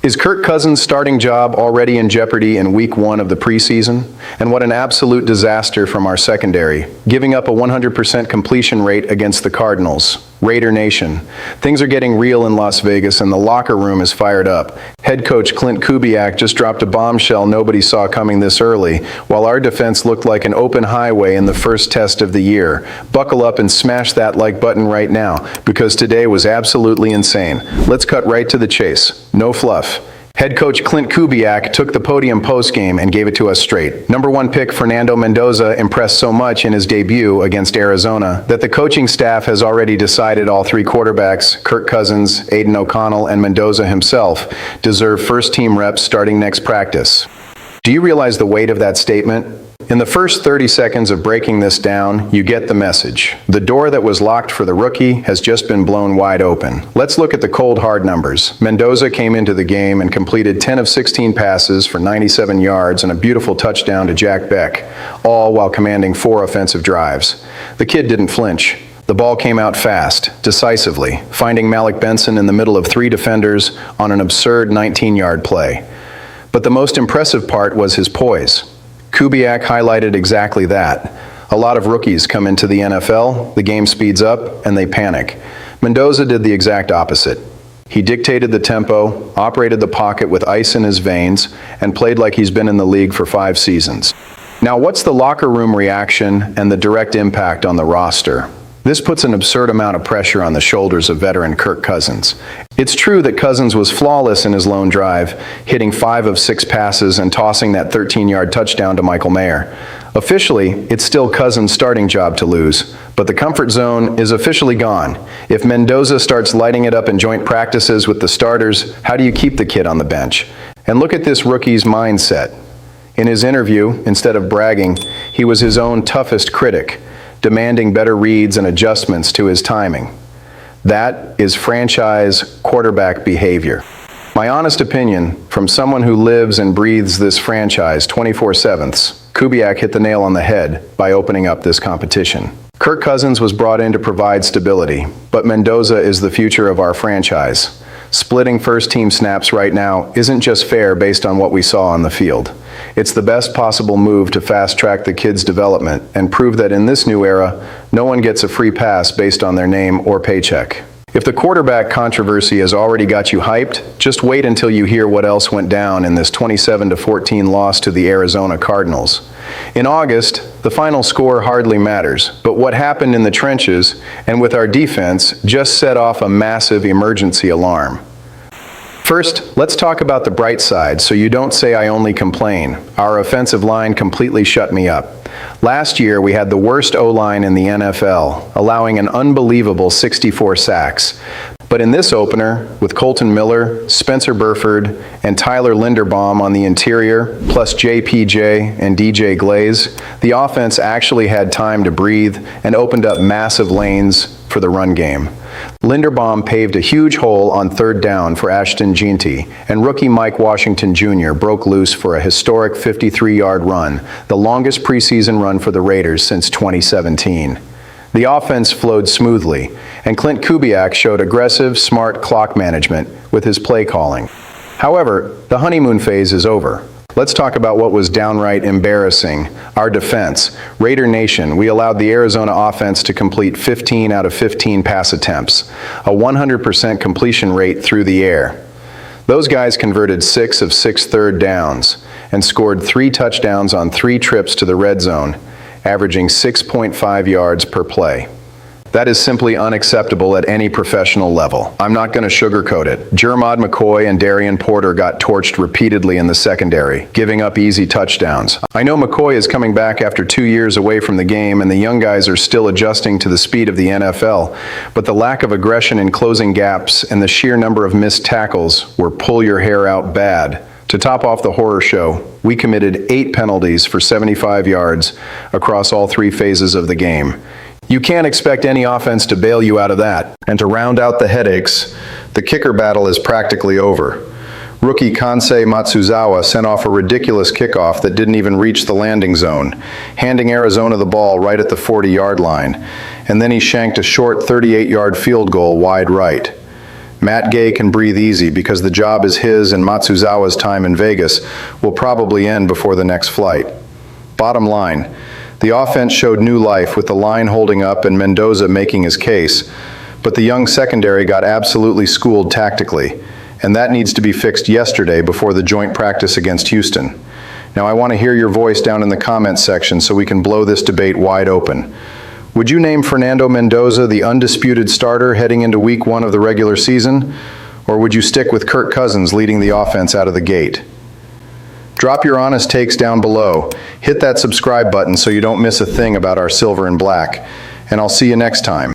Is Kirk Cousins' starting job already in jeopardy in week 1 of the preseason? And what an absolute disaster from our secondary, giving up a 100% completion rate against the Cardinals. Raider Nation. Things are getting real in Las Vegas and the locker room is fired up. Head coach Klint Kubiak just dropped a bombshell nobody saw coming this early, while our defense looked like an open highway in the first test of the year. Buckle up and smash that like button right now, because today was absolutely insane. Let's cut right to the chase. No fluff. Head coach Klint Kubiak took the podium postgame and gave it to us straight. Number 1 pick Fernando Mendoza impressed so much in his debut against Arizona that the coaching staff has already decided all 3 quarterbacks, Kirk Cousins, Aiden O'Connell, and Mendoza himself, deserve first-team reps starting next practice. Do you realize the weight of that statement? In the first 30 seconds of breaking this down, you get the message. The door that was locked for the rookie has just been blown wide open. Let's look at the cold hard numbers. Mendoza came into the game and completed 10 of 16 passes for 97 yards and a beautiful touchdown to Jack Beck, all while commanding 4 offensive drives. The kid didn't flinch. The ball came out fast, decisively, finding Malik Benson in the middle of 3 defenders on an absurd 19-yard play. But the most impressive part was his poise. Kubiak highlighted exactly that. A lot of rookies come into the NFL, the game speeds up, and they panic. Mendoza did the exact opposite. He dictated the tempo, operated the pocket with ice in his veins, and played like he's been in the league for 5 seasons. Now, what's the locker room reaction and the direct impact on the roster? This puts an absurd amount of pressure on the shoulders of veteran Kirk Cousins. It's true that Cousins was flawless in his lone drive, hitting 5 of 6 passes and tossing that 13-yard touchdown to Michael Mayer. Officially, it's still Cousins' starting job to lose, but the comfort zone is officially gone. If Mendoza starts lighting it up in joint practices with the starters, how do you keep the kid on the bench? And look at this rookie's mindset. In his interview, instead of bragging, he was his own toughest critic, demanding better reads and adjustments to his timing. That is franchise quarterback behavior. My honest opinion, from someone who lives and breathes this franchise 24/7, Kubiak hit the nail on the head by opening up this competition. Kirk Cousins was brought in to provide stability, but Mendoza is the future of our franchise. Splitting first-team snaps right now isn't just fair based on what we saw on the field. It's the best possible move to fast-track the kid's development and prove that in this new era, no one gets a free pass based on their name or paycheck. If the quarterback controversy has already got you hyped, just wait until you hear what else went down in this 27-14 loss to the Arizona Cardinals. In August, the final score hardly matters, but what happened in the trenches and with our defense just set off a massive emergency alarm. First, let's talk about the bright side so you don't say I only complain. Our offensive line completely shut me up. Last year, we had the worst O-line in the NFL, allowing an unbelievable 64 sacks. But in this opener, with Colton Miller, Spencer Burford, and Tyler Linderbaum on the interior, plus JPJ and DJ Glaze, the offense actually had time to breathe and opened up massive lanes for the run game. Linderbaum paved a huge hole on 3rd down for Ashton Jeanty, and rookie Mike Washington Jr. broke loose for a historic 53-yard run, the longest preseason run for the Raiders since 2017. The offense flowed smoothly, and Klint Kubiak showed aggressive, smart clock management with his play calling. However, the honeymoon phase is over. Let's talk about what was downright embarrassing. Our defense. Raider Nation, we allowed the Arizona offense to complete 15 out of 15 pass attempts, a 100% completion rate through the air. Those guys converted 6 of 6 third downs and scored 3 touchdowns on 3 trips to the red zone, averaging 6.5 yards per play. That is simply unacceptable at any professional level. I'm not going to sugarcoat it. Jermod McCoy and Darian Porter got torched repeatedly in the secondary, giving up easy touchdowns. I know McCoy is coming back after 2 years away from the game, and the young guys are still adjusting to the speed of the NFL, but the lack of aggression in closing gaps and the sheer number of missed tackles were pull your hair out bad. To top off the horror show, we committed 8 penalties for 75 yards across all 3 phases of the game. You can't expect any offense to bail you out of that. And to round out the headaches, the kicker battle is practically over. Rookie Kansei Matsuzawa sent off a ridiculous kickoff that didn't even reach the landing zone, handing Arizona the ball right at the 40-yard line, and then he shanked a short 38-yard field goal wide right. Matt Gay can breathe easy because the job is his and Matsuzawa's time in Vegas will probably end before the next flight. Bottom line, the offense showed new life with the line holding up and Mendoza making his case, but the young secondary got absolutely schooled tactically, and that needs to be fixed yesterday before the joint practice against Houston. Now I want to hear your voice down in the comments section so we can blow this debate wide open. Would you name Fernando Mendoza the undisputed starter heading into week 1 of the regular season? Or would you stick with Kirk Cousins leading the offense out of the gate? Drop your honest takes down below. Hit that subscribe button so you don't miss a thing about our silver and black. And I'll see you next time.